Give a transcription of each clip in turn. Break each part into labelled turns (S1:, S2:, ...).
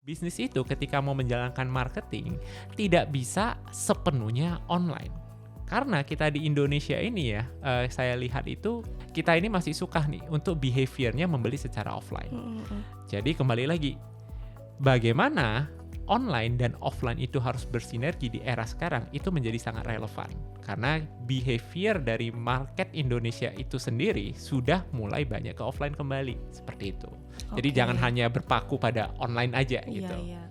S1: Bisnis itu ketika mau menjalankan marketing tidak bisa sepenuhnya online. Karena kita di Indonesia ini ya, saya lihat itu kita ini masih suka nih untuk behaviornya membeli secara offline. Jadi kembali lagi, bagaimana online dan offline itu harus bersinergi di era sekarang itu menjadi sangat relevan. Karena behavior dari market Indonesia itu sendiri sudah mulai banyak ke offline kembali, seperti itu. Jadi jangan hanya berpaku pada online aja gitu.
S2: Iya.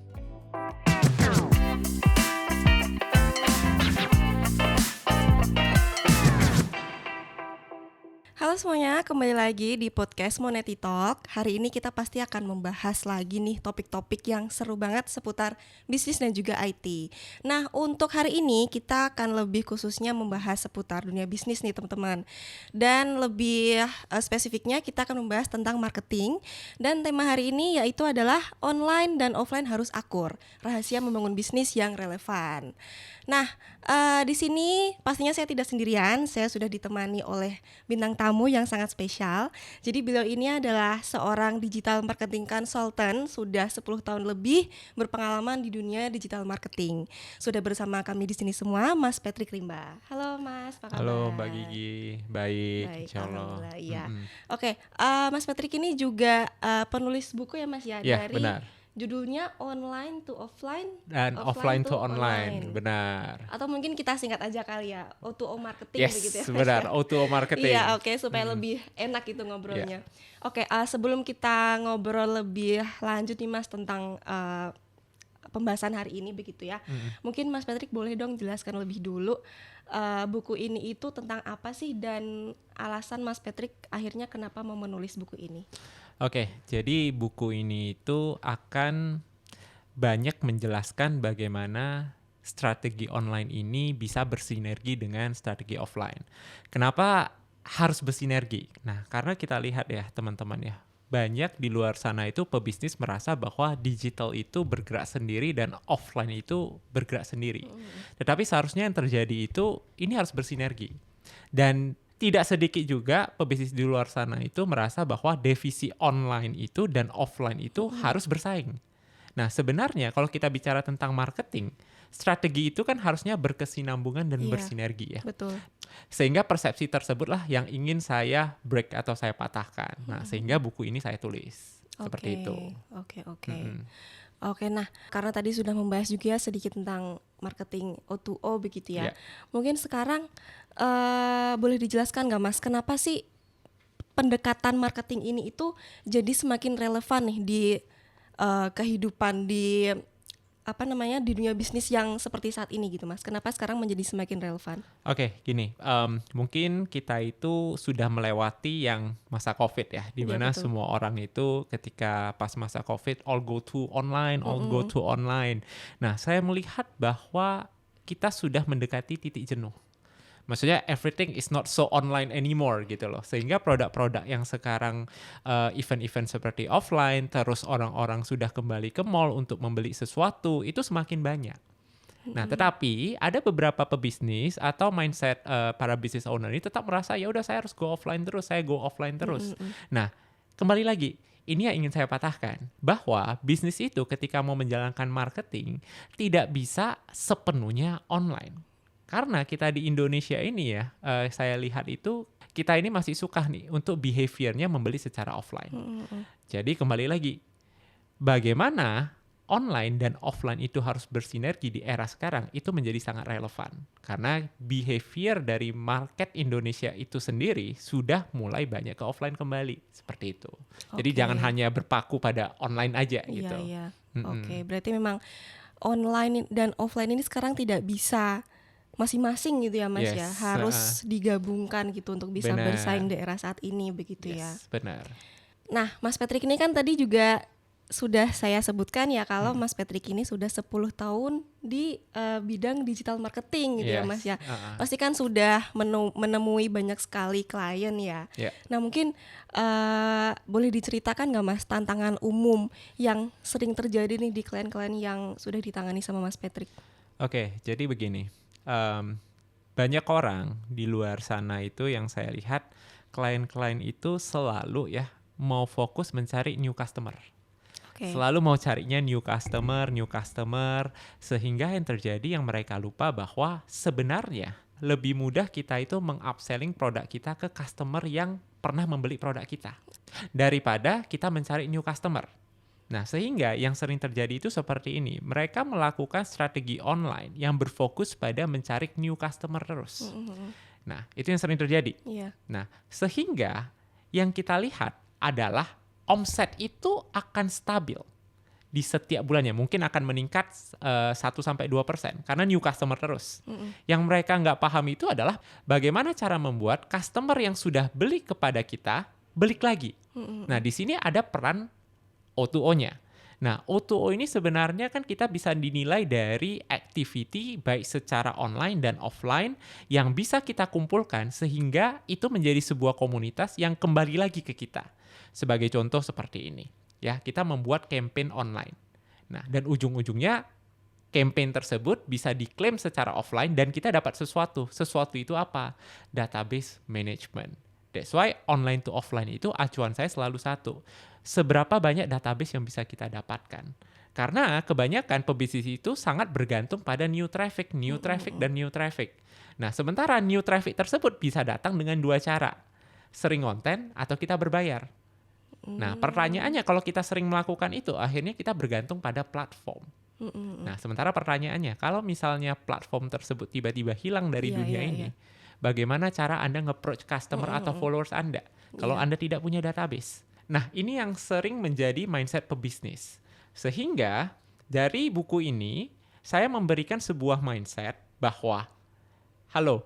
S2: Halo semuanya, kembali lagi di podcast Moneti Talk. Hari ini kita pasti akan membahas lagi nih topik-topik yang seru banget seputar bisnis dan juga IT. Nah, untuk hari ini kita akan lebih khususnya membahas seputar dunia bisnis nih teman-teman. Dan lebih spesifiknya kita akan membahas tentang marketing. Dan tema hari ini yaitu adalah online dan offline harus akur. Rahasia membangun bisnis yang relevan. Nah, di sini pastinya saya tidak sendirian. Saya sudah ditemani oleh bintang tamu yang sangat spesial. Jadi beliau ini adalah seorang digital marketing consultant, sudah 10 tahun lebih berpengalaman di dunia digital marketing. Sudah bersama kami di sini semua, Mas Patrick Rimba. Halo Mas, apa kabar?
S1: Halo Mbak Gigi, baik insyaallah.
S2: Alhamdulillah, iya. Oke, Mas Patrick ini juga penulis buku ya Mas ya,
S1: Ya,
S2: dari
S1: benar.
S2: judulnya Online to Offline
S1: Dan offline to online, benar.
S2: atau mungkin kita singkat aja kali ya, O2O marketing
S1: Yes,
S2: begitu ya.
S1: benar, O2O marketing.
S2: Iya, oke, supaya lebih enak itu ngobrolnya. Oke, sebelum kita ngobrol lebih lanjut nih Mas tentang pembahasan hari ini begitu ya. Mungkin Mas Patrick boleh dong jelaskan lebih dulu buku ini itu tentang apa sih dan alasan Mas Patrick akhirnya kenapa mau menulis buku ini.
S1: Oke, jadi buku ini itu akan banyak menjelaskan bagaimana strategi online ini bisa bersinergi dengan strategi offline. Kenapa harus bersinergi? Nah, karena kita lihat ya teman-teman ya, banyak di luar sana itu pebisnis merasa bahwa digital itu bergerak sendiri dan offline itu bergerak sendiri. Tetapi seharusnya yang terjadi itu ini harus bersinergi. Dan tidak sedikit juga pebisnis di luar sana itu merasa bahwa divisi online itu dan offline itu harus bersaing. Nah, sebenarnya kalau kita bicara tentang marketing, strategi itu kan harusnya berkesinambungan dan
S2: Iya,
S1: bersinergi ya.
S2: Betul.
S1: Sehingga persepsi tersebutlah yang ingin saya break atau saya patahkan. Nah, sehingga buku ini saya tulis. Seperti itu.
S2: Oke. Oke, nah karena tadi sudah membahas juga sedikit tentang marketing O2O begitu ya.
S1: Yeah.
S2: Mungkin sekarang boleh dijelaskan nggak Mas, kenapa sih pendekatan marketing ini itu jadi semakin relevan nih di kehidupan di di dunia bisnis yang seperti saat ini gitu Mas? Kenapa sekarang menjadi semakin relevan?
S1: Oke, gini, mungkin kita itu sudah melewati yang masa COVID ya, di mana
S2: betul.
S1: semua orang itu ketika pas masa COVID all go to online, all go to online. Nah, saya melihat bahwa kita sudah mendekati titik jenuh. Maksudnya everything is not so online anymore gitu loh. Sehingga produk-produk yang sekarang event-event seperti offline, terus orang-orang sudah kembali ke mall untuk membeli sesuatu, itu semakin banyak. Nah, tetapi ada beberapa pebisnis atau mindset para business owner ini tetap merasa ya udah saya harus go offline terus, saya go offline terus. Nah, kembali lagi, ini yang ingin saya patahkan bahwa bisnis itu ketika mau menjalankan marketing tidak bisa sepenuhnya online. Karena kita di Indonesia ini ya, saya lihat itu kita ini masih suka nih untuk behaviornya membeli secara offline. Jadi kembali lagi, bagaimana online dan offline itu harus bersinergi di era sekarang itu menjadi sangat relevan. Karena behavior dari market Indonesia itu sendiri sudah mulai banyak ke offline kembali. Seperti itu. Jadi jangan hanya berpaku pada online aja gitu.
S2: Iya. Oke, berarti memang online dan offline ini sekarang tidak bisa masing-masing gitu ya Mas ya, harus digabungkan gitu untuk bisa bersaing di era saat ini begitu ya.
S1: Benar.
S2: Nah, Mas Patrick ini kan tadi juga sudah saya sebutkan ya kalau Mas Patrick ini sudah 10 tahun di bidang digital marketing gitu ya Mas ya. Pasti kan sudah menemui banyak sekali klien ya. Nah, mungkin boleh diceritakan nggak Mas tantangan umum yang sering terjadi nih di klien-klien yang sudah ditangani sama Mas Patrick?
S1: Oke, jadi begini. Banyak orang di luar sana itu yang saya lihat klien-klien itu selalu ya mau fokus mencari new customer.
S2: Oke.
S1: Selalu mau carinya new customer, sehingga yang terjadi yang mereka lupa bahwa sebenarnya lebih mudah kita itu meng-upselling produk kita ke customer yang pernah membeli produk kita daripada kita mencari new customer. Nah, sehingga yang sering terjadi itu seperti ini. Mereka melakukan strategi online yang berfokus pada mencari new customer terus. Nah, itu yang sering terjadi.
S2: Iya.
S1: Nah, sehingga yang kita lihat adalah omset itu akan stabil di setiap bulannya. Mungkin akan meningkat 1-2% karena new customer terus. Yang mereka nggak paham itu adalah bagaimana cara membuat customer yang sudah beli kepada kita balik lagi. Nah, di sini ada peran O2O-nya. Nah, O2O ini sebenarnya kan kita bisa dinilai dari activity baik secara online dan offline yang bisa kita kumpulkan sehingga itu menjadi sebuah komunitas yang kembali lagi ke kita. Sebagai contoh seperti ini, ya, kita membuat campaign online. Nah, dan ujung-ujungnya campaign tersebut bisa diklaim secara offline dan kita dapat sesuatu. Sesuatu itu apa? Database management. That's why online to offline itu acuan saya selalu satu. Seberapa banyak database yang bisa kita dapatkan. Karena kebanyakan pebisnis itu sangat bergantung pada new traffic, dan new traffic. Nah, sementara new traffic tersebut bisa datang dengan dua cara. Sering konten atau kita berbayar. Nah, pertanyaannya kalau kita sering melakukan itu, akhirnya kita bergantung pada platform. Nah, sementara pertanyaannya, kalau misalnya platform tersebut tiba-tiba hilang dari dunia ini, bagaimana cara Anda nge-approach customer atau followers Anda kalau Anda tidak punya database? Nah, ini yang sering menjadi mindset pebisnis. Sehingga dari buku ini, saya memberikan sebuah mindset bahwa, halo,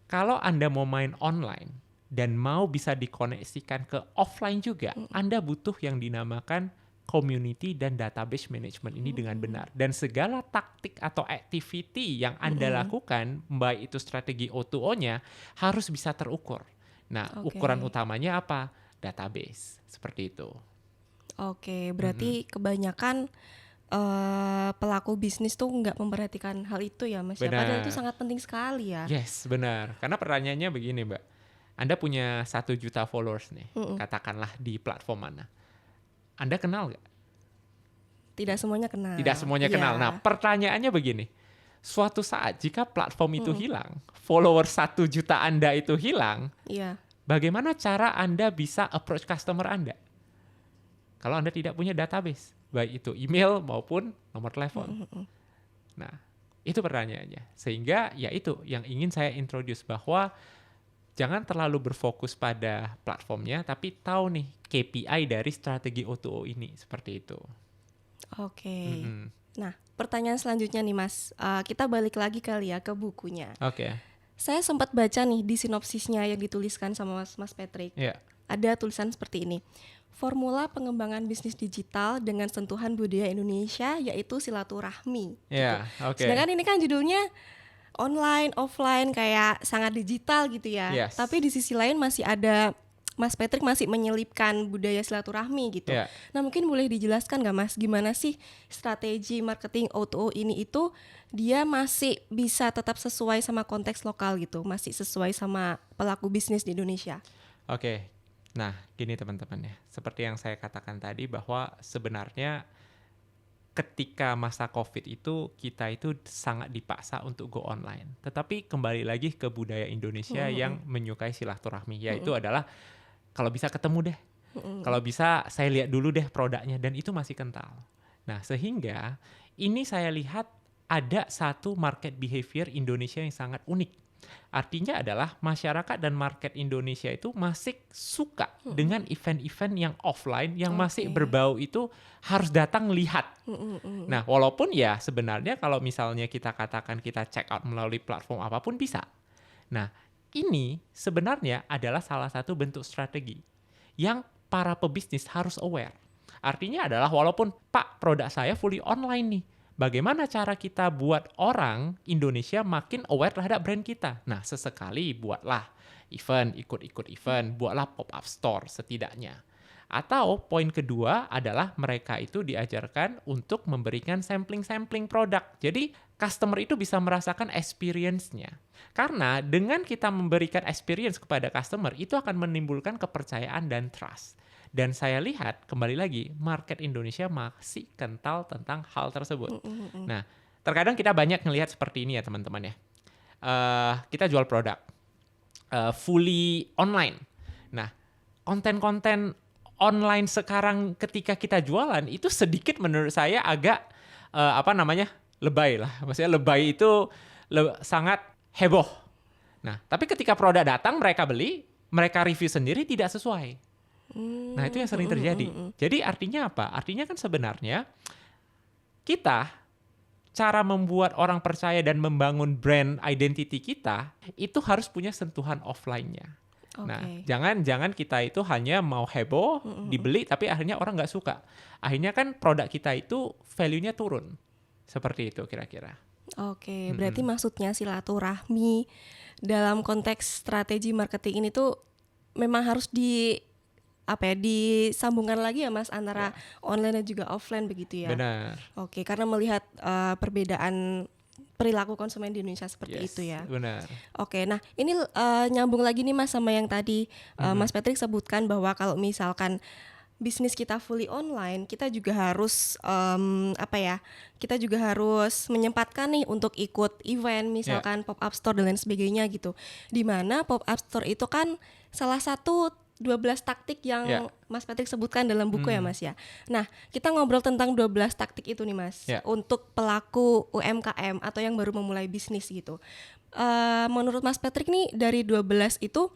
S1: kalau Anda mau main online dan mau bisa dikoneksikan ke offline juga, Anda butuh yang dinamakan community dan database management ini dengan benar. Dan segala taktik atau activity yang Anda lakukan, baik itu strategi O2O-nya, harus bisa terukur. Nah, ukuran utamanya apa? Database. Seperti itu.
S2: Oke, berarti kebanyakan pelaku bisnis tuh nggak memperhatikan hal itu ya, Mas.
S1: Benar.
S2: Padahal itu sangat penting sekali ya.
S1: Yes, benar. Karena pertanyaannya begini, Mbak. Anda punya 1 juta followers nih, katakanlah di platform mana. Anda kenal nggak?
S2: Tidak semuanya kenal.
S1: Tidak semuanya kenal. Nah, pertanyaannya begini. Suatu saat jika platform itu hilang, followers 1 juta Anda itu hilang, bagaimana cara Anda bisa approach customer Anda? Kalau Anda tidak punya database, baik itu email maupun nomor telepon. Nah, itu pertanyaannya. Sehingga ya itu yang ingin saya introduce bahwa jangan terlalu berfokus pada platformnya, tapi tahu nih KPI dari strategi O2O ini, seperti itu.
S2: Oke. Nah, pertanyaan selanjutnya nih Mas, kita balik lagi kali ya ke bukunya.
S1: Oke.
S2: Saya sempat baca nih di sinopsisnya yang dituliskan sama Mas Patrick. Ada tulisan seperti ini. Formula pengembangan bisnis digital dengan sentuhan budaya Indonesia yaitu silaturahmi. Sedangkan ini kan judulnya online, offline, kayak sangat digital gitu ya. Tapi di sisi lain masih ada, Mas Patrick masih menyelipkan budaya silaturahmi gitu. Nah, mungkin boleh dijelaskan nggak Mas, gimana sih strategi marketing O2O ini itu dia masih bisa tetap sesuai sama konteks lokal gitu, masih sesuai sama pelaku bisnis di Indonesia?
S1: Nah, gini teman-teman ya, seperti yang saya katakan tadi bahwa sebenarnya ketika masa COVID itu kita itu sangat dipaksa untuk go online. Tetapi kembali lagi ke budaya Indonesia yang menyukai silaturahmi, yaitu adalah kalau bisa ketemu deh, kalau bisa saya lihat dulu deh produknya, dan itu masih kental. Nah, sehingga ini saya lihat ada satu market behavior Indonesia yang sangat unik. Artinya adalah masyarakat dan market Indonesia itu masih suka dengan event-event yang offline yang masih berbau itu harus datang lihat. Nah, walaupun ya sebenarnya kalau misalnya kita katakan kita check out melalui platform apapun bisa. Nah, ini sebenarnya adalah salah satu bentuk strategi yang para pebisnis harus aware. Artinya adalah walaupun Pak produk saya fully online nih, bagaimana cara kita buat orang Indonesia makin aware terhadap brand kita? Nah, sesekali buatlah event, ikut-ikut event, buatlah pop-up store setidaknya. Atau poin kedua adalah mereka itu diajarkan untuk memberikan sampling-sampling produk. Jadi customer itu bisa merasakan experience-nya. Karena dengan kita memberikan experience kepada customer, itu akan menimbulkan kepercayaan dan trust. Dan saya lihat kembali lagi market Indonesia masih kental tentang hal tersebut. Nah, terkadang kita banyak ngelihat seperti ini ya teman-teman ya. Kita jual produk fully online. Nah, konten-konten online sekarang ketika kita jualan itu sedikit menurut saya agak lebay lah. Maksudnya lebay itu sangat heboh. Nah, tapi ketika produk datang mereka beli, mereka review sendiri tidak sesuai. Nah, itu yang sering terjadi. Jadi artinya apa? Artinya kan sebenarnya cara membuat orang percaya dan membangun brand identity kita itu harus punya sentuhan offline-nya. Nah, jangan kita itu hanya mau heboh, dibeli, tapi akhirnya orang nggak suka. Akhirnya kan produk kita itu value-nya turun. Seperti itu kira-kira.
S2: Oke, berarti maksudnya silaturahmi dalam konteks strategi marketing ini tuh memang harus disambungkan lagi ya Mas antara online dan juga offline begitu ya.
S1: Benar.
S2: Oke, karena melihat perbedaan perilaku konsumen di Indonesia seperti itu ya.
S1: Benar.
S2: Oke, nah ini nyambung lagi nih Mas sama yang tadi Mas Patrick sebutkan bahwa kalau misalkan bisnis kita fully online, kita juga harus kita juga harus menyempatkan nih untuk ikut event, misalkan pop-up store dan lain sebagainya gitu. Dimana pop-up store itu kan salah satu 12 taktik yang Mas Patrick sebutkan dalam buku ya Mas ya. Nah, kita ngobrol tentang 12 taktik itu nih Mas, untuk pelaku UMKM atau yang baru memulai bisnis gitu. Menurut Mas Patrick nih dari 12 itu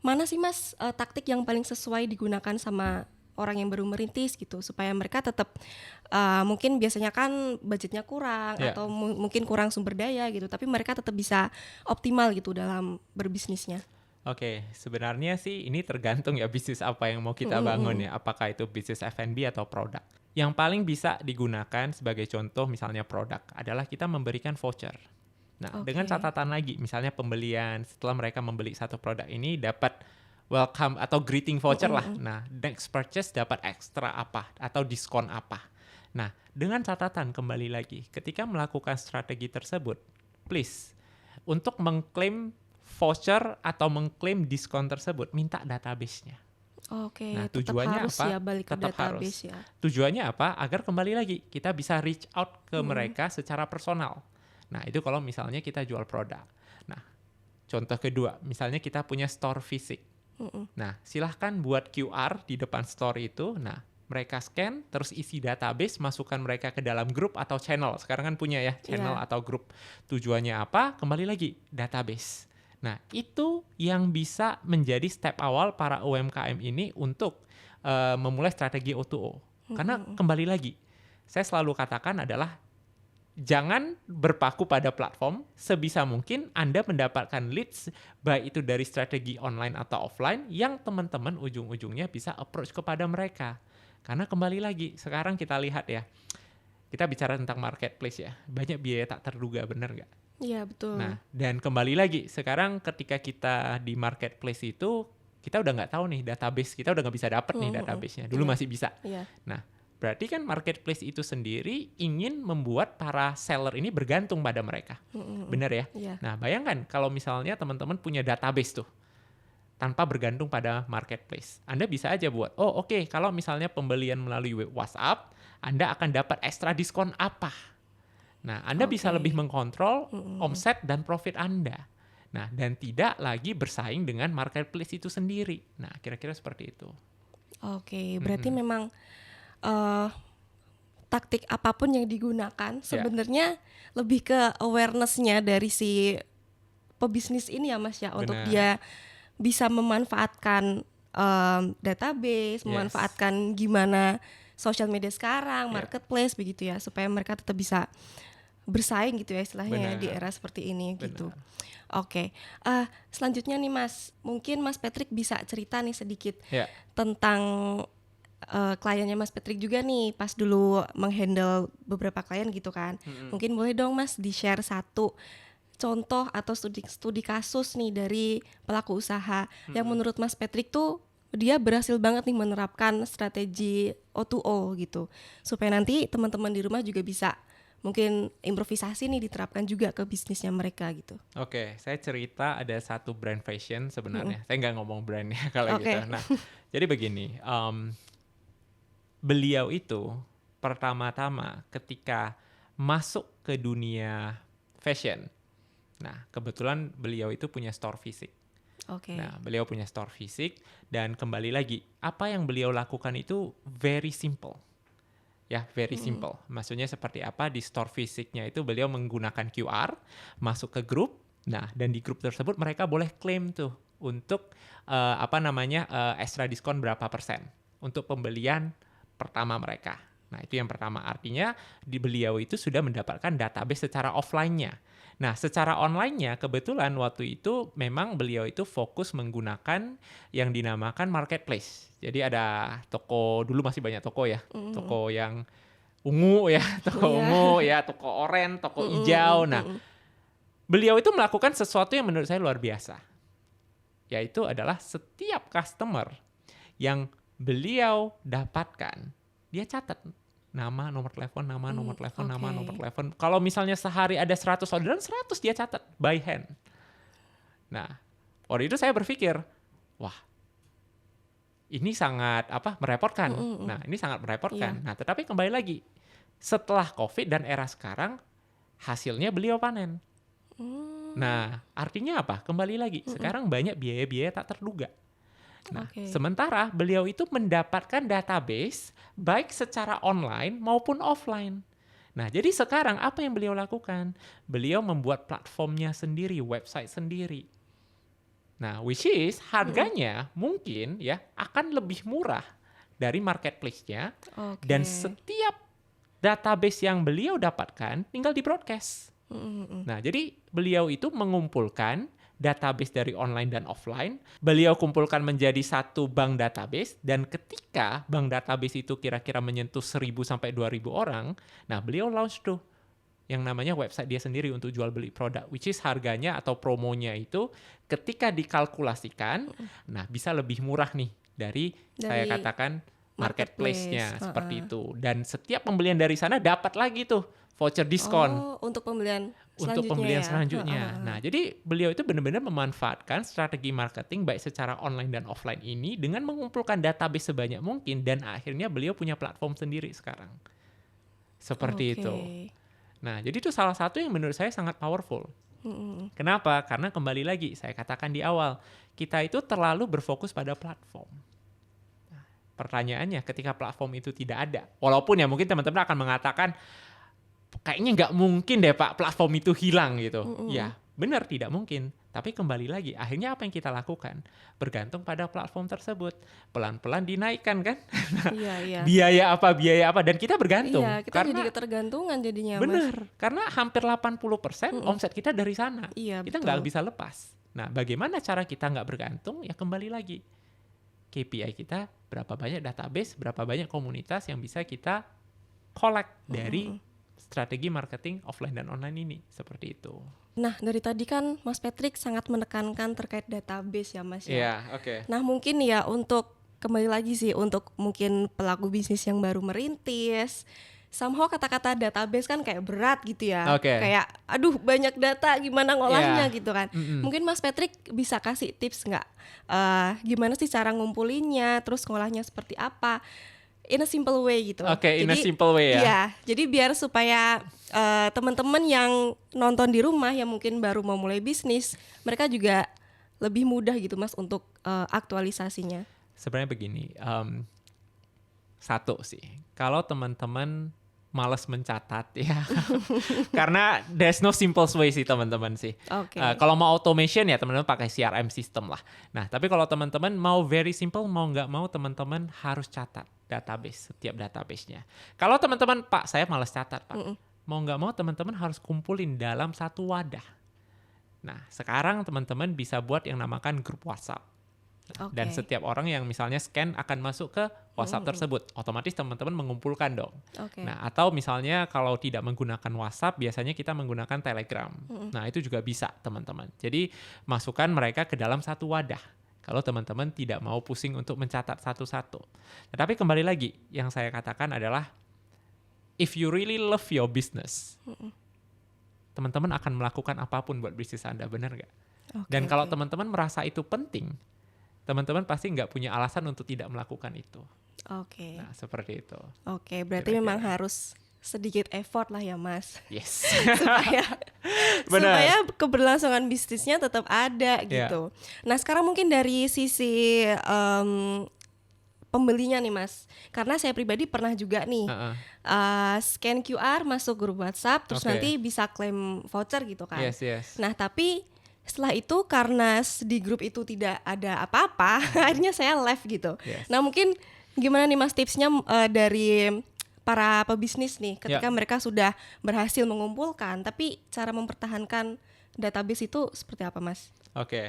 S2: mana sih Mas taktik yang paling sesuai digunakan sama orang yang baru merintis gitu supaya mereka tetap mungkin biasanya kan budgetnya kurang atau mungkin kurang sumber daya gitu, tapi mereka tetap bisa optimal gitu dalam berbisnisnya.
S1: Oke, sebenarnya sih ini tergantung ya bisnis apa yang mau kita bangun ya, apakah itu bisnis F&B atau produk. Yang paling bisa digunakan sebagai contoh misalnya produk adalah kita memberikan voucher. Nah, dengan catatan lagi, misalnya pembelian setelah mereka membeli satu produk ini dapat welcome atau greeting voucher lah. Nah, next purchase dapat ekstra apa atau diskon apa. Nah, dengan catatan kembali lagi, ketika melakukan strategi tersebut, please untuk mengklaim voucher atau mengklaim diskon tersebut, minta database-nya.
S2: Oke,
S1: nah,
S2: tujuannya
S1: harus
S2: apa? Ya, balik ke database ya.
S1: Tujuannya apa? Agar kembali lagi kita bisa reach out ke mereka secara personal. Nah, itu kalau misalnya kita jual produk. Nah, contoh kedua, misalnya kita punya store fisik. Nah, silahkan buat QR di depan store itu. Nah, mereka scan, terus isi database, masukkan mereka ke dalam grup atau channel. Sekarang kan punya ya, channel atau grup. Tujuannya apa? Kembali lagi, database. Nah, itu yang bisa menjadi step awal para UMKM ini untuk memulai strategi O2O. Karena kembali lagi, saya selalu katakan adalah jangan berpaku pada platform. Sebisa mungkin Anda mendapatkan leads, baik itu dari strategi online atau offline, yang teman-teman ujung-ujungnya bisa approach kepada mereka. Karena kembali lagi, sekarang kita lihat ya, kita bicara tentang marketplace ya, banyak biaya tak terduga, benar nggak?
S2: Iya, betul.
S1: Nah, dan kembali lagi, sekarang ketika kita di marketplace itu, kita udah nggak tahu nih database, kita udah nggak bisa dapet nih database-nya. Dulu masih bisa. Nah, berarti kan marketplace itu sendiri ingin membuat para seller ini bergantung pada mereka. Benar ya? Nah, bayangkan kalau misalnya teman-teman punya database tuh, tanpa bergantung pada marketplace. Anda bisa aja buat, kalau misalnya pembelian melalui WhatsApp, Anda akan dapat ekstra diskon apa. Nah, Anda bisa lebih mengkontrol omset dan profit Anda. Nah, dan tidak lagi bersaing dengan marketplace itu sendiri. Nah, kira-kira seperti itu.
S2: Oke, berarti memang taktik apapun yang digunakan sebenarnya lebih ke awareness-nya dari si pebisnis ini ya Mas ya, untuk dia bisa memanfaatkan database, memanfaatkan gimana sosial media sekarang, marketplace begitu ya, supaya mereka tetap bisa bersaing gitu ya istilahnya di era seperti ini gitu. Oke, selanjutnya nih Mas, mungkin Mas Patrick bisa cerita nih sedikit tentang kliennya Mas Patrick juga nih pas dulu menghandle beberapa klien gitu kan. Mungkin boleh dong Mas di-share satu contoh atau studi kasus nih dari pelaku usaha yang menurut Mas Patrick tuh dia berhasil banget nih menerapkan strategi O2O gitu, supaya nanti teman-teman di rumah juga bisa mungkin improvisasi nih diterapkan juga ke bisnisnya mereka gitu.
S1: Oke, saya cerita ada satu brand fashion sebenarnya. Saya nggak ngomong brandnya kalau
S2: Oke.
S1: gitu. Nah, jadi begini, beliau itu pertama-tama ketika masuk ke dunia fashion. Nah, kebetulan beliau itu punya store fisik.
S2: Oke.
S1: Nah, beliau punya store fisik dan kembali lagi, apa yang beliau lakukan itu very simple. Ya, very simple. Maksudnya seperti apa, di store fisiknya itu beliau menggunakan QR, masuk ke grup. Nah, dan di grup tersebut mereka boleh klaim tuh untuk extra diskon berapa persen untuk pembelian pertama mereka. Nah, itu yang pertama. Artinya di beliau itu sudah mendapatkan database secara offline-nya. Nah, secara online-nya kebetulan waktu itu memang beliau itu fokus menggunakan yang dinamakan marketplace. Jadi ada toko, dulu masih banyak toko ya. Toko yang ungu ya, toko
S2: Iya.
S1: ungu ya, toko oranye, toko hijau. Nah, beliau itu melakukan sesuatu yang menurut saya luar biasa. Yaitu adalah setiap customer yang beliau dapatkan, dia catat nama, nomor telepon, nama, nomor telepon, nama,
S2: oke.
S1: nomor telepon. Kalau misalnya sehari ada 100 orderan, 100 dia catat by hand. Nah, waktu itu saya berpikir, wah, ini sangat merepotkan. Nah, ini sangat merepotkan.
S2: Iya.
S1: Nah, tetapi kembali lagi, setelah COVID dan era sekarang, hasilnya beliau panen. Nah, artinya apa? Kembali lagi, sekarang banyak biaya-biaya tak terduga. Nah,
S2: Oke.
S1: sementara beliau itu mendapatkan database baik secara online maupun offline. Nah, jadi sekarang apa yang beliau lakukan? Beliau membuat platformnya sendiri, website sendiri. Nah, which is harganya mungkin ya akan lebih murah dari marketplace-nya.
S2: Oke.
S1: Dan setiap database yang beliau dapatkan tinggal di broadcast. Nah, jadi beliau itu mengumpulkan database dari online dan offline, beliau kumpulkan menjadi satu bank database, dan ketika bank database itu kira-kira menyentuh 1.000 sampai 2.000 orang, nah beliau launch tuh yang namanya website dia sendiri untuk jual beli produk, which is harganya atau promonya itu ketika dikalkulasikan, nah bisa lebih murah nih dari saya
S2: Dari
S1: katakan
S2: marketplace.
S1: marketplace-nya seperti itu. Dan setiap pembelian dari sana dapat lagi tuh voucher diskon.
S2: Oh, untuk pembelian selanjutnya
S1: Untuk pembelian
S2: ya?
S1: selanjutnya. Nah, jadi beliau itu benar-benar memanfaatkan strategi marketing baik secara online dan offline ini dengan mengumpulkan database sebanyak mungkin dan akhirnya beliau punya platform sendiri sekarang. Seperti
S2: Oke.
S1: itu. Nah, jadi itu salah satu yang menurut saya sangat powerful. Kenapa? Karena kembali lagi, saya katakan di awal, kita itu terlalu berfokus pada platform. Nah, pertanyaannya, ketika platform itu tidak ada, walaupun ya mungkin teman-teman akan mengatakan, kayaknya nggak mungkin deh Pak platform itu hilang gitu. Ya benar tidak mungkin. Tapi kembali lagi akhirnya apa yang kita lakukan bergantung pada platform tersebut. Pelan-pelan dinaikkan kan.
S2: Iya.
S1: biaya apa dan kita bergantung.
S2: Iya, kita
S1: karena
S2: jadi ketergantungan jadinya, Mas.
S1: benar. Karena hampir 80% omset kita dari sana.
S2: Iya,
S1: Kita
S2: betul.
S1: nggak bisa lepas. Nah bagaimana cara kita nggak bergantung? Ya kembali lagi. KPI kita berapa banyak database, berapa banyak komunitas yang bisa kita collect dari strategi marketing offline dan online ini, seperti itu.
S2: Nah, dari tadi kan Mas Patrick sangat menekankan terkait database ya, Mas ya.
S1: Iya, oke.
S2: Nah, mungkin ya untuk kembali lagi sih untuk mungkin pelaku bisnis yang baru merintis, somehow kata-kata database kan kayak berat gitu ya.
S1: Oke.
S2: Kayak aduh banyak data gimana ngolahnya
S1: Iya.
S2: gitu kan. Mungkin Mas Patrick bisa kasih tips nggak? Gimana sih cara ngumpulinnya, terus ngolahnya seperti apa? In a simple way gitu.
S1: Oke, in a simple way ya.
S2: Iya, jadi biar supaya teman-teman yang nonton di rumah yang mungkin baru mau mulai bisnis, mereka juga lebih mudah gitu Mas untuk aktualisasinya.
S1: Sebenarnya begini, satu sih, kalau teman-teman malas mencatat ya, karena there's no simple way sih teman-teman sih.
S2: Oke.
S1: Kalau mau automation ya teman-teman pakai CRM system lah. Nah tapi kalau teman-teman mau very simple, mau nggak mau teman-teman harus catat database, setiap database-nya. Kalau teman-teman, Pak saya malas catat Pak, mau nggak mau teman-teman harus kumpulin dalam satu wadah. Nah sekarang teman-teman bisa buat yang namakan grup WhatsApp. Dan setiap orang yang misalnya scan akan masuk ke WhatsApp tersebut, otomatis teman-teman mengumpulkan dong. Nah, atau misalnya kalau tidak menggunakan WhatsApp, biasanya kita menggunakan Telegram. Nah, itu juga bisa teman-teman. Jadi, masukkan mereka ke dalam satu wadah. Kalau teman-teman tidak mau pusing untuk mencatat satu-satu. Tetapi kembali lagi, yang saya katakan adalah if you really love your business, teman-teman akan melakukan apapun buat bisnis Anda, benar nggak? Dan kalau teman-teman merasa itu penting, teman-teman pasti nggak punya alasan untuk tidak melakukan itu. Nah, seperti itu.
S2: Berarti memang harus sedikit effort lah ya Mas.
S1: Yes.
S2: supaya keberlangsungan bisnisnya tetap ada gitu. Nah sekarang mungkin dari sisi pembelinya nih Mas, karena saya pribadi pernah juga nih scan QR masuk grup WhatsApp, terus nanti bisa klaim voucher gitu kan.
S1: Yes.
S2: Nah tapi setelah itu karena di grup itu tidak ada apa-apa, akhirnya saya left gitu. Nah mungkin gimana nih Mas tipsnya dari para pebisnis nih ketika mereka sudah berhasil mengumpulkan, tapi cara mempertahankan database itu seperti apa Mas?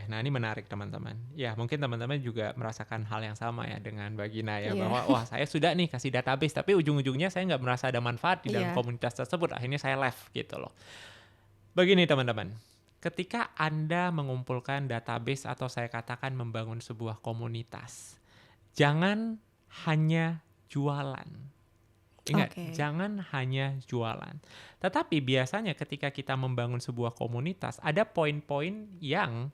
S1: Nah ini menarik teman-teman. Ya mungkin teman-teman juga merasakan hal yang sama ya dengan Bagina ya, bahwa wah saya sudah nih kasih database, tapi ujung-ujungnya saya nggak merasa ada manfaat di dalam komunitas tersebut, akhirnya saya left gitu loh. Begini teman-teman, ketika Anda mengumpulkan database atau saya katakan membangun sebuah komunitas, jangan hanya jualan. Ingat, jangan hanya jualan. Tetapi biasanya ketika kita membangun sebuah komunitas, ada poin-poin yang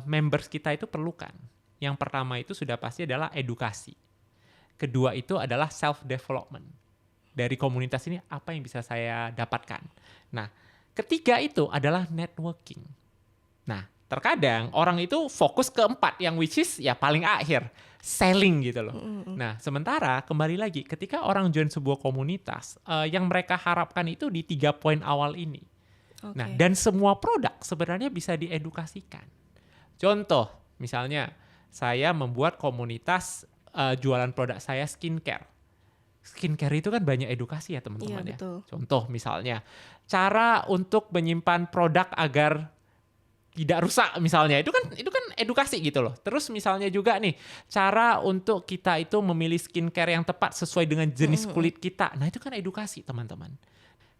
S1: members kita itu perlukan. Yang pertama itu sudah pasti adalah edukasi. Kedua itu adalah self-development. Dari komunitas ini apa yang bisa saya dapatkan. Nah, ketiga itu adalah networking. Nah, terkadang orang itu fokus ke 4 yang which is ya paling akhir, selling gitu loh. Nah, sementara kembali lagi ketika orang join sebuah komunitas, yang mereka harapkan itu di 3 poin awal ini. Nah, dan semua produk sebenarnya bisa diedukasikan. Contoh, misalnya saya membuat komunitas jualan produk saya skincare. Skincare itu kan banyak edukasi ya teman-teman ya.
S2: Betul.
S1: Contoh misalnya, cara untuk menyimpan produk agar tidak rusak misalnya, itu kan edukasi gitu loh. Terus misalnya juga nih, cara untuk kita itu memilih skincare yang tepat sesuai dengan jenis kulit kita. Nah itu kan edukasi teman-teman.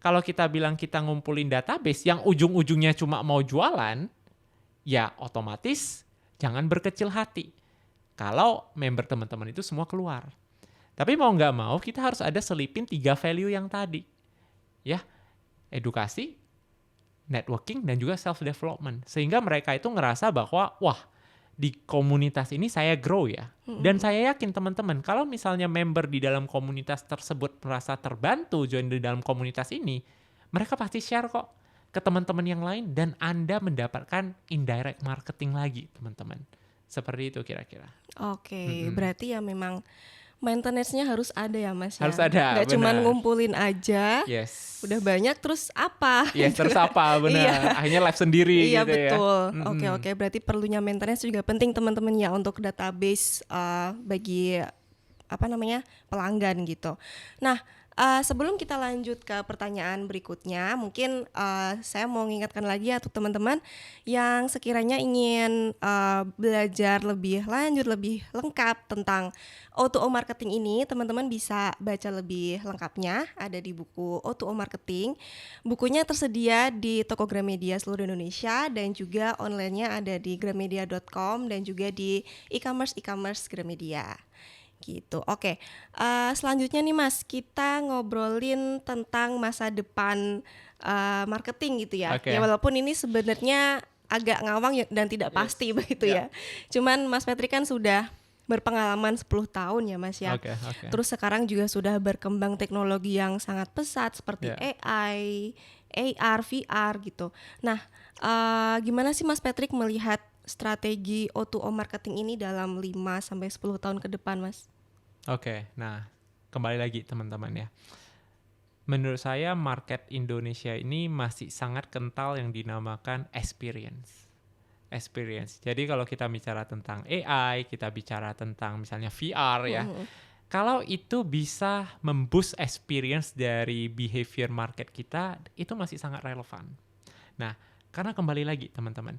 S1: Kalau kita bilang kita ngumpulin database yang ujung-ujungnya cuma mau jualan, ya otomatis jangan berkecil hati. Kalau member teman-teman itu semua keluar. Tapi mau nggak mau kita harus ada selipin 3 value yang tadi. Ya, edukasi, networking, dan juga self-development. Sehingga mereka itu ngerasa bahwa, wah, di komunitas ini saya grow ya. Dan saya yakin teman-teman, kalau misalnya member di dalam komunitas tersebut merasa terbantu join di dalam komunitas ini, mereka pasti share kok ke teman-teman yang lain, dan Anda mendapatkan indirect marketing lagi, teman-teman. Seperti itu kira-kira.
S2: Berarti ya memang maintenance-nya harus ada ya Mas ya.
S1: Harus ada,
S2: nggak cuma ngumpulin aja. Udah banyak terus apa?
S1: Terus apa, benar. Akhirnya live sendiri gitu
S2: betul.
S1: ya.
S2: Oke. Berarti perlunya maintenance juga penting teman-teman ya untuk database bagi pelanggan gitu. Nah, sebelum kita lanjut ke pertanyaan berikutnya, mungkin saya mau mengingatkan lagi ya untuk teman-teman yang sekiranya ingin belajar lebih lanjut, lebih lengkap tentang O2O marketing ini, teman-teman bisa baca lebih lengkapnya ada di buku O2O marketing. Bukunya tersedia di toko Gramedia seluruh Indonesia dan juga online-nya ada di gramedia.com dan juga di e-commerce Gramedia. Gitu. Selanjutnya nih Mas, kita ngobrolin tentang masa depan marketing gitu ya. Ya walaupun ini sebenarnya agak ngawang dan tidak pasti begitu ya. Cuman Mas Patrick kan sudah berpengalaman 10 tahun ya Mas ya. Terus sekarang juga sudah berkembang teknologi yang sangat pesat seperti AI, AR, VR gitu. Nah, gimana sih Mas Patrick melihat strategi O2O marketing ini dalam 5-10 tahun ke depan, Mas?
S1: Nah kembali lagi teman-teman ya. Menurut saya market Indonesia ini masih sangat kental yang dinamakan experience. Jadi kalau kita bicara tentang AI, kita bicara tentang misalnya VR ya. Kalau itu bisa memboost experience dari behavior market kita, itu masih sangat relevan. Nah, karena kembali lagi teman-teman,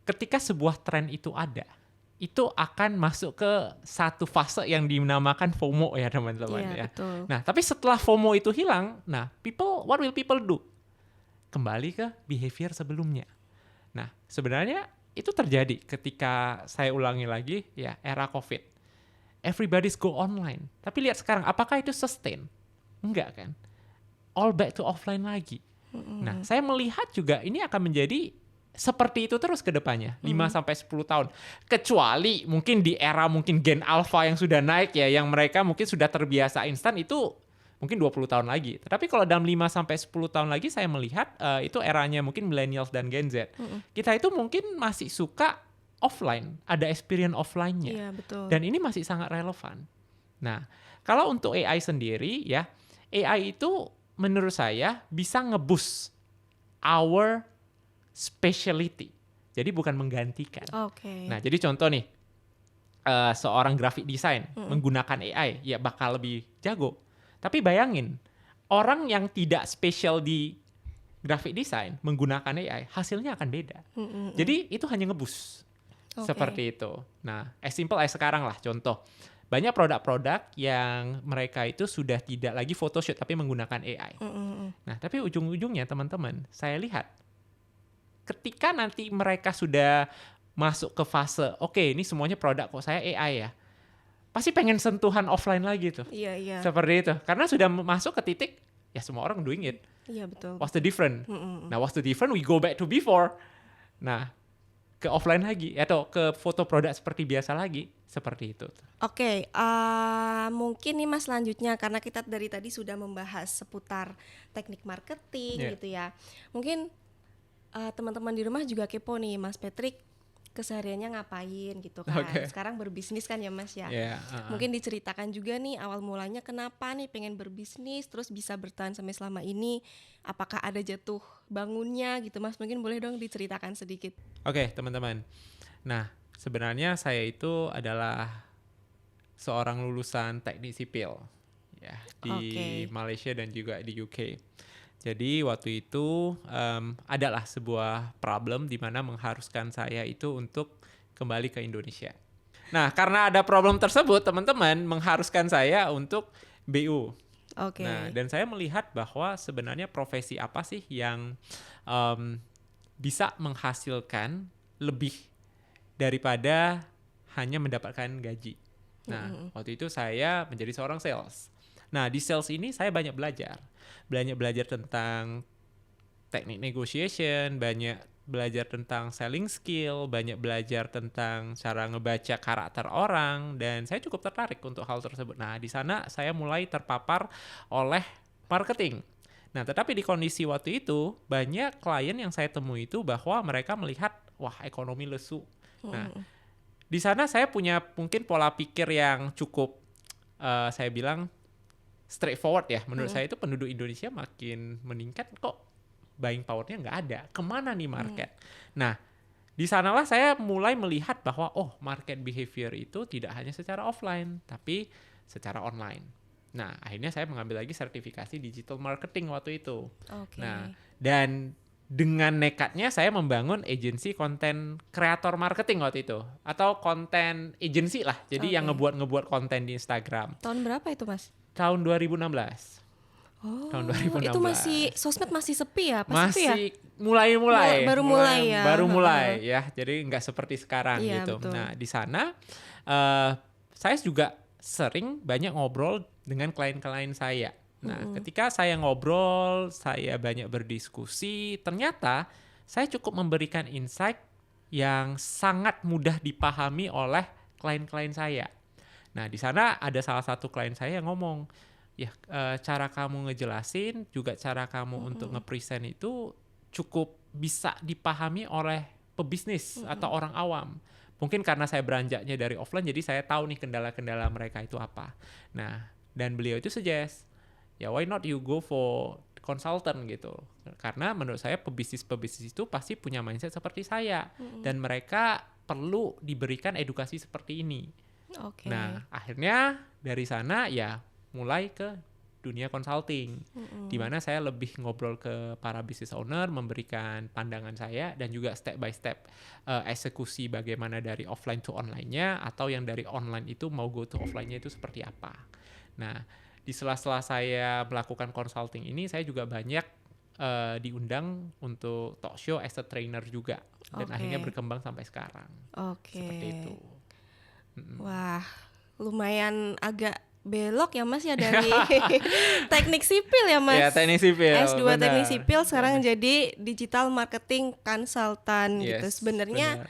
S1: ketika sebuah tren itu ada, itu akan masuk ke satu fase yang dinamakan FOMO ya teman-teman ya.
S2: Betul.
S1: Nah, tapi setelah FOMO itu hilang, nah what will people do? Kembali ke behavior sebelumnya. Nah, sebenarnya itu terjadi ketika saya ulangi lagi ya era COVID. Everybody's go online. Tapi lihat sekarang, apakah itu sustain? Enggak kan? All back to offline lagi. Nah, saya melihat juga ini akan menjadi seperti itu terus ke depannya, 5-10 tahun. Kecuali mungkin di era mungkin Gen Alpha yang sudah naik ya, yang mereka mungkin sudah terbiasa instan, itu mungkin 20 tahun lagi. Tetapi kalau dalam 5-10 tahun lagi saya melihat itu eranya mungkin millennials dan Gen Z. Kita itu mungkin masih suka offline, ada experience offline-nya.
S2: Iya, betul.
S1: Dan ini masih sangat relevan. Nah, kalau untuk AI sendiri ya, AI itu menurut saya bisa nge-boost our speciality. Jadi bukan menggantikan.
S2: Oke.
S1: Nah, jadi contoh nih, seorang graphic design menggunakan AI, ya bakal lebih jago. Tapi bayangin, orang yang tidak spesial di graphic design menggunakan AI, hasilnya akan beda. Jadi itu hanya nge-boost.
S2: Oke.
S1: Seperti itu. Nah, as simple as sekarang lah contoh. Banyak produk-produk yang mereka itu sudah tidak lagi photoshoot tapi menggunakan AI. Nah, tapi ujung-ujungnya teman-teman, saya lihat ketika nanti mereka sudah masuk ke fase, oke, ini semuanya produk kok saya AI ya, pasti pengen sentuhan offline lagi tuh.
S2: Iya.
S1: Seperti itu. Karena sudah masuk ke titik, ya semua orang doing it.
S2: Iya, betul.
S1: What's the different? Nah, what's the different? We go back to before. Nah, ke offline lagi atau ke foto produk seperti biasa lagi, seperti itu.
S2: Oke, mungkin nih Mas selanjutnya, karena kita dari tadi sudah membahas seputar teknik marketing gitu ya. Mungkin teman-teman di rumah juga kepo nih, Mas Patrick kesehariannya ngapain gitu kan. Sekarang berbisnis kan ya Mas ya. Mungkin diceritakan juga nih awal mulanya kenapa nih pengen berbisnis terus bisa bertahan sampai selama ini. Apakah ada jatuh bangunnya gitu Mas? Mungkin boleh dong diceritakan sedikit.
S1: Oke, teman-teman. Nah, sebenarnya saya itu adalah seorang lulusan teknik sipil ya di Malaysia dan juga di UK. Jadi waktu itu adalah sebuah problem di mana mengharuskan saya itu untuk kembali ke Indonesia. Nah, karena ada problem tersebut, teman-teman mengharuskan saya untuk BU. Nah, dan saya melihat bahwa sebenarnya profesi apa sih yang bisa menghasilkan lebih daripada hanya mendapatkan gaji. Nah, waktu itu saya menjadi seorang sales. Nah, di sales ini saya banyak belajar tentang teknik negotiation, banyak belajar tentang selling skill, banyak belajar tentang cara ngebaca karakter orang, dan saya cukup tertarik untuk hal tersebut. Nah, di sana saya mulai terpapar oleh marketing. Nah, tetapi di kondisi waktu itu, banyak klien yang saya temui itu bahwa mereka melihat, wah, ekonomi lesu. Nah, di sana saya punya mungkin pola pikir yang cukup, saya bilang, straightforward ya. Menurut saya itu penduduk Indonesia makin meningkat, kok buying power-nya nggak ada. Kemana nih market? Nah, di sanalah saya mulai melihat bahwa, oh, market behavior itu tidak hanya secara offline, tapi secara online. Nah, akhirnya saya mengambil lagi sertifikasi digital marketing waktu itu. Nah, dan dengan nekatnya saya membangun agensi konten kreator marketing waktu itu. Atau konten agency lah. Jadi yang ngebuat konten di Instagram.
S2: Tahun berapa itu Mas?
S1: Tahun 2016. Tahun 2016.
S2: Itu masih sosmed masih sepi ya?
S1: Masih mulai. Baru mulai ya. Jadi nggak seperti sekarang gitu.
S2: Betul.
S1: Nah, di sana saya juga sering banyak ngobrol dengan klien-klien saya. Nah, ketika saya ngobrol, saya banyak berdiskusi, ternyata saya cukup memberikan insight yang sangat mudah dipahami oleh klien-klien saya. Nah, di sana ada salah satu klien saya yang ngomong, ya cara kamu ngejelasin, juga cara kamu untuk nge-present itu cukup bisa dipahami oleh pebisnis atau orang awam. Mungkin karena saya beranjaknya dari offline, jadi saya tahu nih kendala-kendala mereka itu apa. Nah, dan beliau itu suggest, ya why not you go for consultant gitu. Karena menurut saya pebisnis-pebisnis itu pasti punya mindset seperti saya. Dan mereka perlu diberikan edukasi seperti ini. Nah, akhirnya dari sana ya mulai ke dunia consulting, di mana saya lebih ngobrol ke para business owner, memberikan pandangan saya dan juga step by step eksekusi bagaimana dari offline to online-nya, atau yang dari online itu mau go to offline-nya itu seperti apa. Nah, di sela-sela saya melakukan consulting ini, saya juga banyak diundang untuk talk show as a trainer juga, dan akhirnya berkembang sampai sekarang. Seperti itu.
S2: Wah, lumayan agak belok ya Mas ya dari teknik sipil ya Mas.
S1: Ya, teknik sipil.
S2: S2
S1: benar.
S2: teknik sipil sekarang jadi digital marketing consultant gitu.
S1: Yes,
S2: Sebenarnya
S1: benar.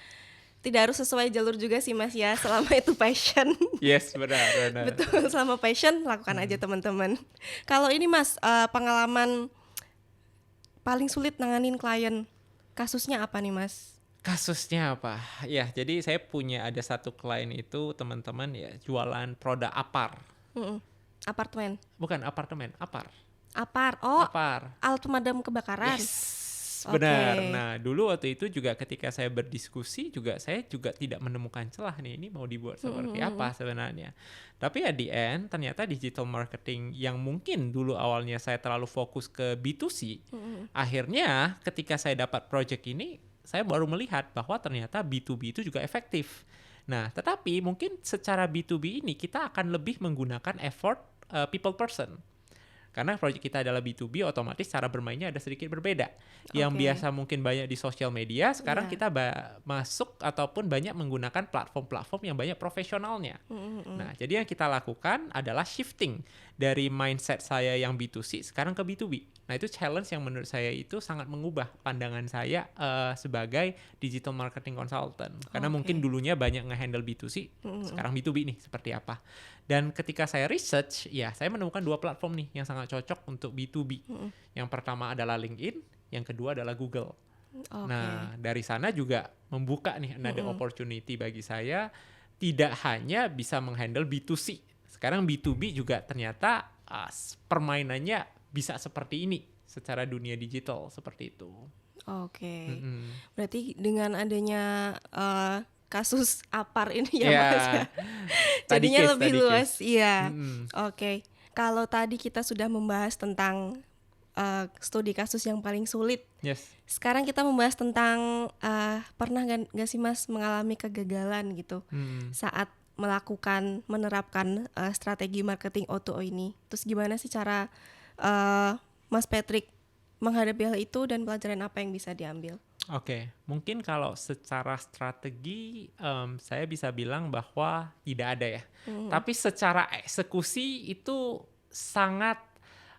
S2: tidak harus sesuai jalur juga sih Mas ya, selama itu passion.
S1: Yes, benar.
S2: Betul, selama passion lakukan aja teman-teman. Kalau ini Mas, pengalaman paling sulit nanganin klien, kasusnya apa nih Mas?
S1: Kasusnya apa? Ya, jadi saya ada satu klien itu teman-teman ya jualan produk apar.
S2: Apartemen.
S1: Bukan apartemen, apar.
S2: Apar. Oh,
S1: Apar.
S2: alat pemadam kebakaran.
S1: Yes,
S2: Oke.
S1: benar. Nah, dulu waktu itu juga ketika saya berdiskusi saya juga tidak menemukan celah nih, ini mau dibuat seperti apa sebenarnya. Tapi at the end ternyata digital marketing yang mungkin dulu awalnya saya terlalu fokus ke B2C, akhirnya ketika saya dapat project ini, saya baru melihat bahwa ternyata B2B itu juga efektif. Nah, tetapi mungkin secara B2B ini kita akan lebih menggunakan effort people person. Karena proyek kita adalah B2B, otomatis cara bermainnya ada sedikit berbeda. Yang
S2: Oke.
S1: biasa mungkin banyak di sosial media, sekarang
S2: Iya.
S1: kita masuk ataupun banyak menggunakan platform-platform yang banyak profesionalnya. Nah, jadi yang kita lakukan adalah shifting dari mindset saya yang B2C sekarang ke B2B. Nah, itu challenge yang menurut saya itu sangat mengubah pandangan saya sebagai digital marketing consultant. Karena
S2: Oke.
S1: mungkin dulunya banyak nge-handle B2C, sekarang B2B nih seperti apa. Dan ketika saya research, ya saya menemukan dua platform nih yang sangat cocok untuk B2B. Yang pertama adalah LinkedIn, yang kedua adalah Google.
S2: Oke.
S1: Nah, dari sana juga membuka nih another opportunity bagi saya, tidak hanya bisa menghandle B2C. Sekarang B2B juga ternyata permainannya bisa seperti ini secara dunia digital seperti itu.
S2: Oke.
S1: Mm-mm.
S2: Berarti dengan adanya kasus apar ini ya
S1: Ya,
S2: Mas ya,
S1: tadi
S2: jadinya
S1: case,
S2: lebih
S1: tadi
S2: luas.
S1: case.
S2: Iya.
S1: Mm-mm.
S2: Oke. Kalau tadi kita sudah membahas tentang studi kasus yang paling sulit,
S1: Yes.
S2: sekarang kita membahas tentang pernah nggak sih Mas mengalami kegagalan gitu saat menerapkan strategi marketing O2O ini. Terus gimana sih cara Mas Patrick menghadapi hal itu dan pelajaran apa yang bisa diambil?
S1: Oke, mungkin kalau secara strategi saya bisa bilang bahwa tidak ada ya. Tapi secara eksekusi itu sangat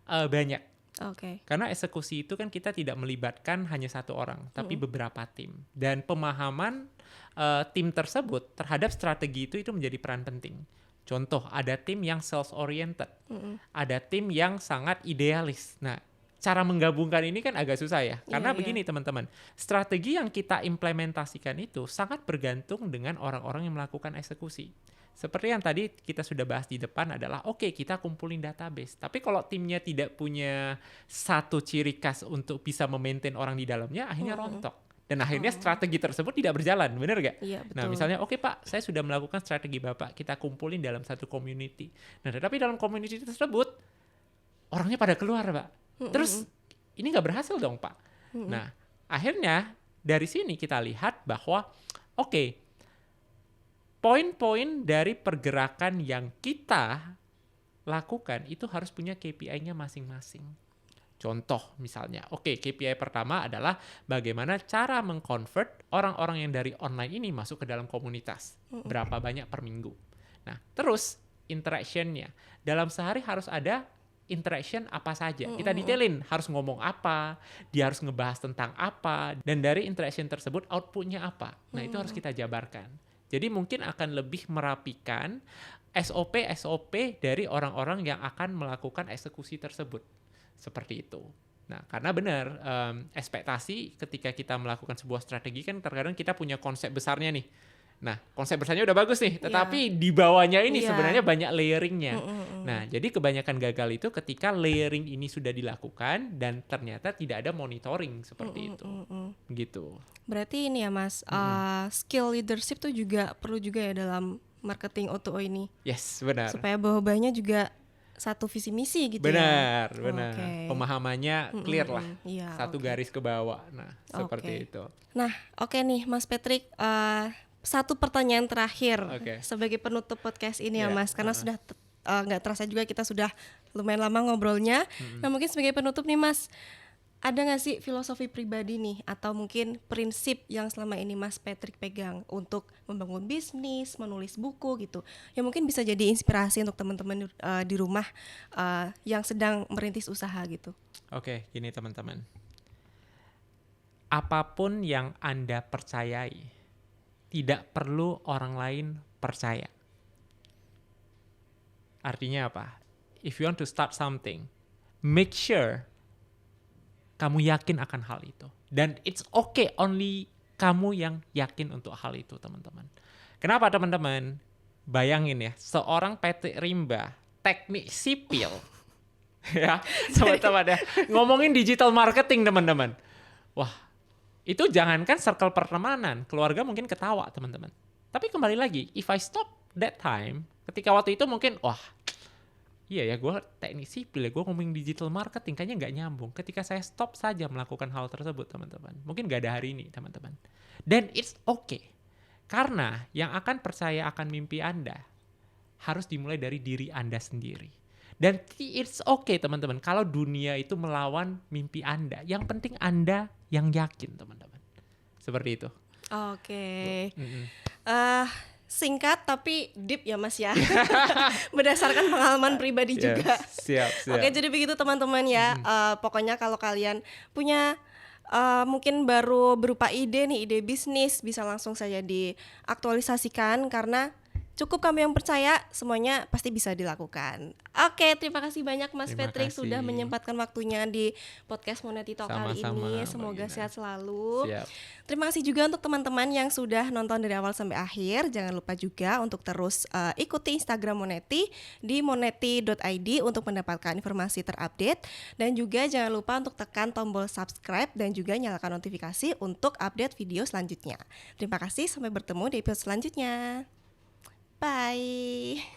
S1: banyak.
S2: Oke.
S1: Karena eksekusi itu kan kita tidak melibatkan hanya satu orang, tapi beberapa tim. Dan pemahaman tim tersebut terhadap strategi itu menjadi peran penting. Contoh, ada tim yang sales oriented, ada tim yang sangat idealis. Nah, cara menggabungkan ini kan agak susah ya. Karena
S2: Iya.
S1: begini teman-teman, strategi yang kita implementasikan itu sangat bergantung dengan orang-orang yang melakukan eksekusi. Seperti yang tadi kita sudah bahas di depan adalah oke, kita kumpulin database. Tapi kalau timnya tidak punya satu ciri khas untuk bisa memaintain orang di dalamnya, akhirnya rontok. Dan akhirnya strategi tersebut tidak berjalan, benar gak?
S2: Iya, betul.
S1: Nah misalnya oke Pak, saya sudah melakukan strategi Bapak, kita kumpulin dalam satu community. Nah tetapi dalam community tersebut, orangnya pada keluar Pak. Terus ini nggak berhasil dong Pak. Nah akhirnya dari sini kita lihat bahwa oke, poin-poin dari pergerakan yang kita lakukan itu harus punya KPI-nya masing-masing. Contoh misalnya, oke, KPI pertama adalah bagaimana cara mengconvert orang-orang yang dari online ini masuk ke dalam komunitas. Berapa banyak per minggu. Nah, terus interaction-nya. Dalam sehari harus ada interaction apa saja. Kita detailin harus ngomong apa, dia harus ngebahas tentang apa, dan dari interaction tersebut output-nya apa. Nah, itu harus kita jabarkan. Jadi mungkin akan lebih merapikan SOP dari orang-orang yang akan melakukan eksekusi tersebut. Seperti itu. Nah, karena benar, ekspektasi ketika kita melakukan sebuah strategi kan terkadang kita punya konsep besarnya nih. Nah, konsep besarnya udah bagus nih, tetapi di bawahnya ini sebenarnya banyak layering-nya. Nah, jadi kebanyakan gagal itu ketika layering ini sudah dilakukan dan ternyata tidak ada monitoring seperti itu. Gitu.
S2: Berarti ini ya Mas, skill leadership tuh juga perlu juga ya dalam marketing O2O ini.
S1: Yes, benar.
S2: Supaya bawah-bawahnya juga satu visi misi gitu
S1: benar,
S2: ya.
S1: Benar.
S2: Okay.
S1: Pemahamannya clear lah.
S2: Iya,
S1: Satu garis ke bawah. Nah, seperti itu.
S2: Nah, oke nih Mas Patrick, satu pertanyaan terakhir sebagai penutup podcast ini ya Mas, karena sudah nggak terasa juga kita sudah lumayan lama ngobrolnya. Nah, mungkin sebagai penutup nih Mas, Ada nggak sih filosofi pribadi nih atau mungkin prinsip yang selama ini Mas Patrick pegang untuk membangun bisnis, menulis buku gitu, yang mungkin bisa jadi inspirasi untuk teman-teman di rumah yang sedang merintis usaha gitu?
S1: Oke, gini teman-teman. Apapun yang Anda percayai, tidak perlu orang lain percaya. Artinya apa? If you want to start something, make sure kamu yakin akan hal itu. Dan it's okay, only kamu yang yakin untuk hal itu, teman-teman. Kenapa, teman-teman? Bayangin ya, seorang Patrick Rimba, teknik sipil, ya, teman-teman ya, ngomongin digital marketing, teman-teman. Wah, itu jangankan circle pertemanan, keluarga mungkin ketawa, teman-teman. Tapi kembali lagi, if I stop that time, ketika waktu itu mungkin, wah, iya ya, gue teknik sipil ya, gue ngomongin digital marketing, kayaknya nggak nyambung. Ketika saya stop saja melakukan hal tersebut, teman-teman, mungkin nggak ada hari ini, teman-teman. Dan it's okay. Karena yang akan percaya akan mimpi Anda harus dimulai dari diri Anda sendiri. Dan it's okay, teman-teman, kalau dunia itu melawan mimpi Anda. Yang penting Anda yang yakin, teman-teman. Seperti itu.
S2: Oke. Singkat tapi deep ya Mas ya. Berdasarkan pengalaman pribadi juga.
S1: Siap.
S2: Oke, jadi begitu teman-teman ya. Pokoknya kalau kalian punya mungkin baru berupa ide nih, ide bisnis, bisa langsung saja diaktualisasikan karena cukup kamu yang percaya, semuanya pasti bisa dilakukan. Oke, terima kasih banyak Mas Patrick sudah menyempatkan waktunya di podcast Monety Talk kali ini. Semoga sehat selalu.
S1: Siap.
S2: Terima kasih juga untuk teman-teman yang sudah nonton dari awal sampai akhir. Jangan lupa juga untuk terus ikuti Instagram Monety di monety.id untuk mendapatkan informasi terupdate. Dan juga jangan lupa untuk tekan tombol subscribe dan juga nyalakan notifikasi untuk update video selanjutnya. Terima kasih, sampai bertemu di episode selanjutnya. Bye.